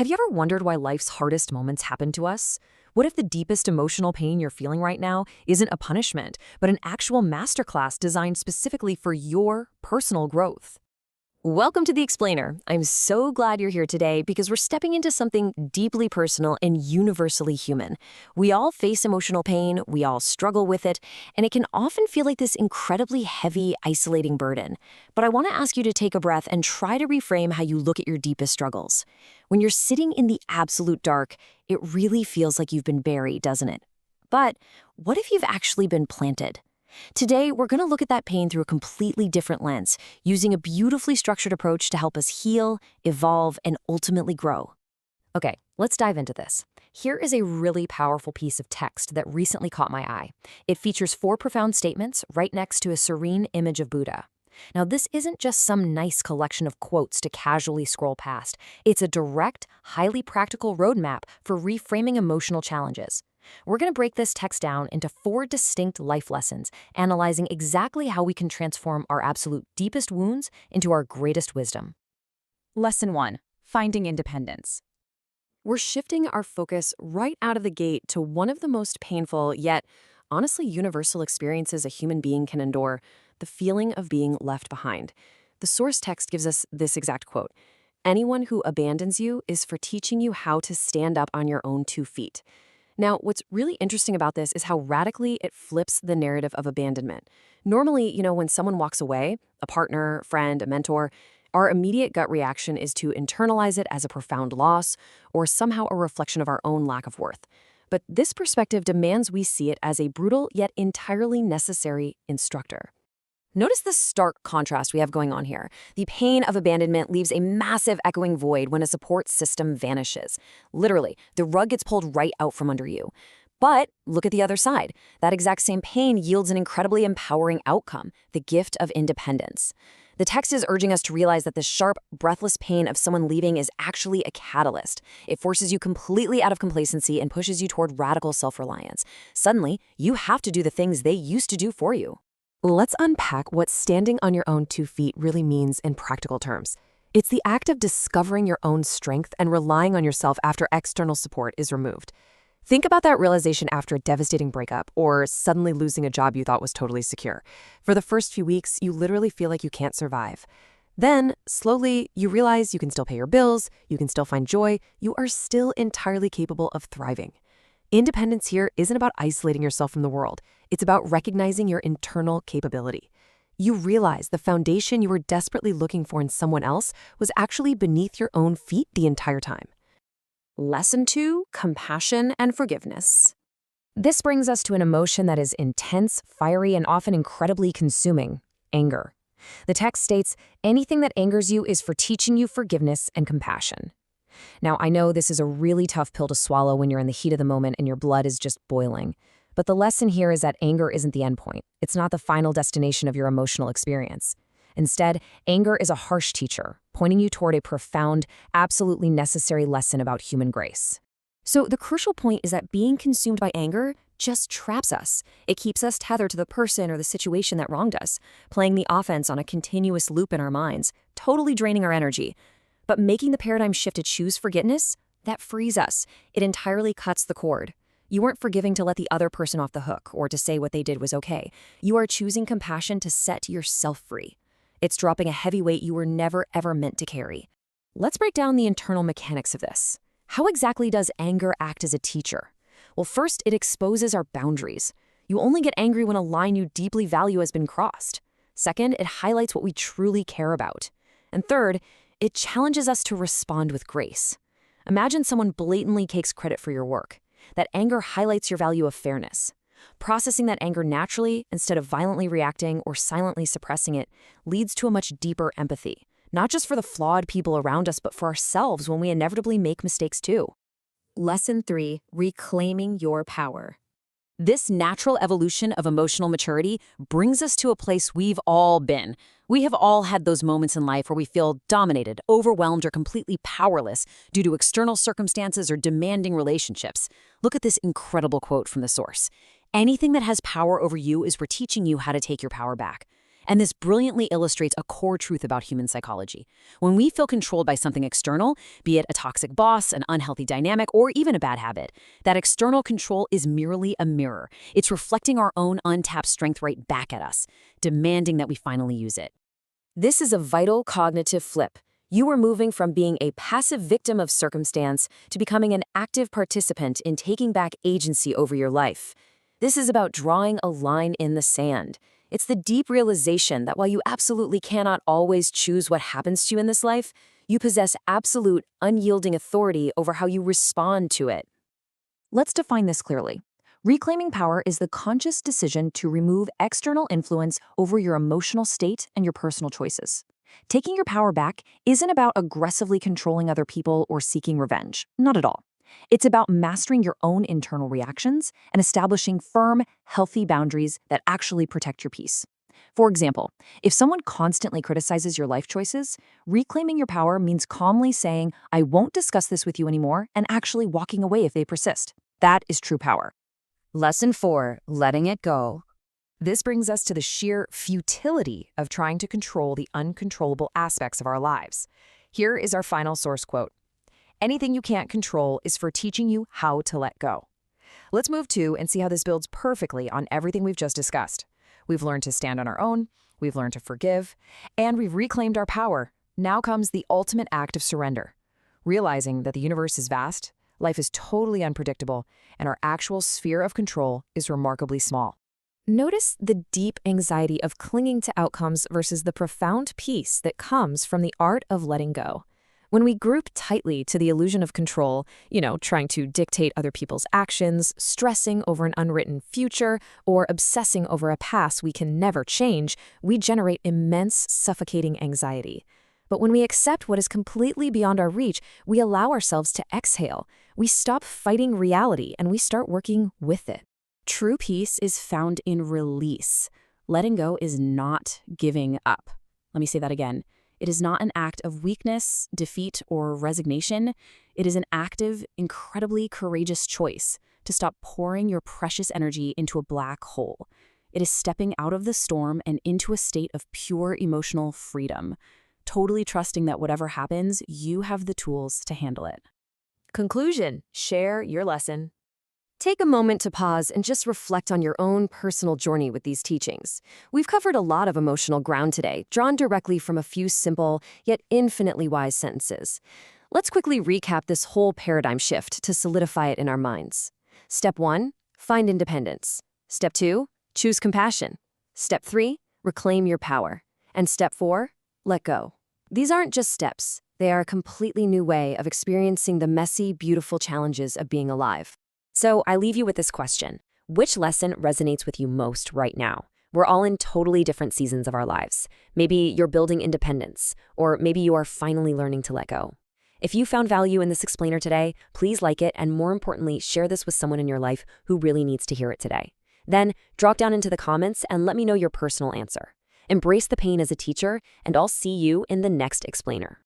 Have you ever wondered why life's hardest moments happen to us? What if the deepest emotional pain you're feeling right now isn't a punishment, but an actual masterclass designed specifically for your personal growth? Welcome to The Explainer. I'm so glad you're here today because we're stepping into something deeply personal and universally human. We all face emotional pain, we all struggle with it, and it can often feel like this incredibly heavy, isolating burden. But I want to ask you to take a breath and try to reframe how you look at your deepest struggles. When you're sitting in the absolute dark, it really feels like you've been buried, doesn't it? But what if you've actually been planted? Today, we're going to look at that pain through a completely different lens, using a beautifully structured approach to help us heal, evolve, and ultimately grow. Okay, let's dive into this. Here is a really powerful piece of text that recently caught my eye. It features 4 profound statements right next to a serene image of Buddha. Now, this isn't just some nice collection of quotes to casually scroll past. It's a direct, highly practical roadmap for reframing emotional challenges. We're going to break this text down into 4 distinct life lessons, analyzing exactly how we can transform our absolute deepest wounds into our greatest wisdom. Lesson 1. Finding independence. We're shifting our focus right out of the gate to one of the most painful, yet honestly universal experiences a human being can endure, the feeling of being left behind. The source text gives us this exact quote: "Anyone who abandons you is for teaching you how to stand up on your own 2 feet." Now, what's really interesting about this is how radically it flips the narrative of abandonment. Normally, when someone walks away, a partner, friend, a mentor, our immediate gut reaction is to internalize it as a profound loss or somehow a reflection of our own lack of worth. But this perspective demands we see it as a brutal yet entirely necessary instructor. Notice the stark contrast we have going on here. The pain of abandonment leaves a massive echoing void when a support system vanishes. Literally, the rug gets pulled right out from under you. But look at the other side. That exact same pain yields an incredibly empowering outcome, the gift of independence. The text is urging us to realize that the sharp, breathless pain of someone leaving is actually a catalyst. It forces you completely out of complacency and pushes you toward radical self-reliance. Suddenly, you have to do the things they used to do for you. Let's unpack what standing on your own 2 feet really means in practical terms. It's the act of discovering your own strength and relying on yourself after external support is removed. Think about that realization after a devastating breakup or suddenly losing a job you thought was totally secure. For the first few weeks, you literally feel like you can't survive. Then, slowly, you realize you can still pay your bills, you can still find joy, you are still entirely capable of thriving. Independence here isn't about isolating yourself from the world. It's about recognizing your internal capability. You realize the foundation you were desperately looking for in someone else was actually beneath your own feet the entire time. Lesson 2, compassion and forgiveness. This brings us to an emotion that is intense, fiery, and often incredibly consuming: anger. The text states, "Anything that angers you is for teaching you forgiveness and compassion." Now, I know this is a really tough pill to swallow when you're in the heat of the moment and your blood is just boiling. But the lesson here is that anger isn't the endpoint. It's not the final destination of your emotional experience. Instead, anger is a harsh teacher, pointing you toward a profound, absolutely necessary lesson about human grace. So the crucial point is that being consumed by anger just traps us. It keeps us tethered to the person or the situation that wronged us, playing the offense on a continuous loop in our minds, totally draining our energy. But making the paradigm shift to choose forgiveness, that frees us. It entirely cuts the cord. You weren't forgiving to let the other person off the hook or to say what they did was okay. You are choosing compassion to set yourself free. It's dropping a heavy weight you were never, ever meant to carry. Let's break down the internal mechanics of this. How exactly does anger act as a teacher? Well, first, it exposes our boundaries. You only get angry when a line you deeply value has been crossed. Second, it highlights what we truly care about. And third, it challenges us to respond with grace. Imagine someone blatantly takes credit for your work. That anger highlights your value of fairness. Processing that anger naturally, instead of violently reacting or silently suppressing it, leads to a much deeper empathy, not just for the flawed people around us, but for ourselves when we inevitably make mistakes too. Lesson 3, reclaiming your power. This natural evolution of emotional maturity brings us to a place we've all been. We have all had those moments in life where we feel dominated, overwhelmed, or completely powerless due to external circumstances or demanding relationships. Look at this incredible quote from the source. "Anything that has power over you is for teaching you how to take your power back." And this brilliantly illustrates a core truth about human psychology. When we feel controlled by something external, be it a toxic boss, an unhealthy dynamic, or even a bad habit, that external control is merely a mirror. It's reflecting our own untapped strength right back at us, demanding that we finally use it. This is a vital cognitive flip. You are moving from being a passive victim of circumstance to becoming an active participant in taking back agency over your life. This is about drawing a line in the sand. It's the deep realization that while you absolutely cannot always choose what happens to you in this life, you possess absolute, unyielding authority over how you respond to it. Let's define this clearly. Reclaiming power is the conscious decision to remove external influence over your emotional state and your personal choices. Taking your power back isn't about aggressively controlling other people or seeking revenge. Not at all. It's about mastering your own internal reactions and establishing firm, healthy boundaries that actually protect your peace. For example, if someone constantly criticizes your life choices, reclaiming your power means calmly saying, "I won't discuss this with you anymore," and actually walking away if they persist. That is true power. Lesson 4, letting it go. This brings us to the sheer futility of trying to control the uncontrollable aspects of our lives. Here is our final source quote. Anything you can't control is for teaching you how to let go. Let's move to and see how this builds perfectly on everything we've just discussed. We've learned to stand on our own, we've learned to forgive, and we've reclaimed our power. Now comes the ultimate act of surrender. Realizing that the universe is vast, life is totally unpredictable, and our actual sphere of control is remarkably small. Notice the deep anxiety of clinging to outcomes versus the profound peace that comes from the art of letting go. When we group tightly to the illusion of control, trying to dictate other people's actions, stressing over an unwritten future, or obsessing over a past we can never change, we generate immense, suffocating anxiety. But when we accept what is completely beyond our reach, we allow ourselves to exhale. We stop fighting reality and we start working with it. True peace is found in release. Letting go is not giving up. Let me say that again. It is not an act of weakness, defeat, or resignation. It is an active, incredibly courageous choice to stop pouring your precious energy into a black hole. It is stepping out of the storm and into a state of pure emotional freedom, totally trusting that whatever happens, you have the tools to handle it. Conclusion: share your lesson. Take a moment to pause and just reflect on your own personal journey with these teachings. We've covered a lot of emotional ground today, drawn directly from a few simple, yet infinitely wise sentences. Let's quickly recap this whole paradigm shift to solidify it in our minds. Step 1, find independence. Step 2, choose compassion. Step 3, reclaim your power. And step 4, let go. These aren't just steps. They are a completely new way of experiencing the messy, beautiful challenges of being alive. So I leave you with this question. Which lesson resonates with you most right now? We're all in totally different seasons of our lives. Maybe you're building independence, or maybe you are finally learning to let go. If you found value in this explainer today, please like it, and more importantly, share this with someone in your life who really needs to hear it today. Then drop down into the comments and let me know your personal answer. Embrace the pain as a teacher, and I'll see you in the next explainer.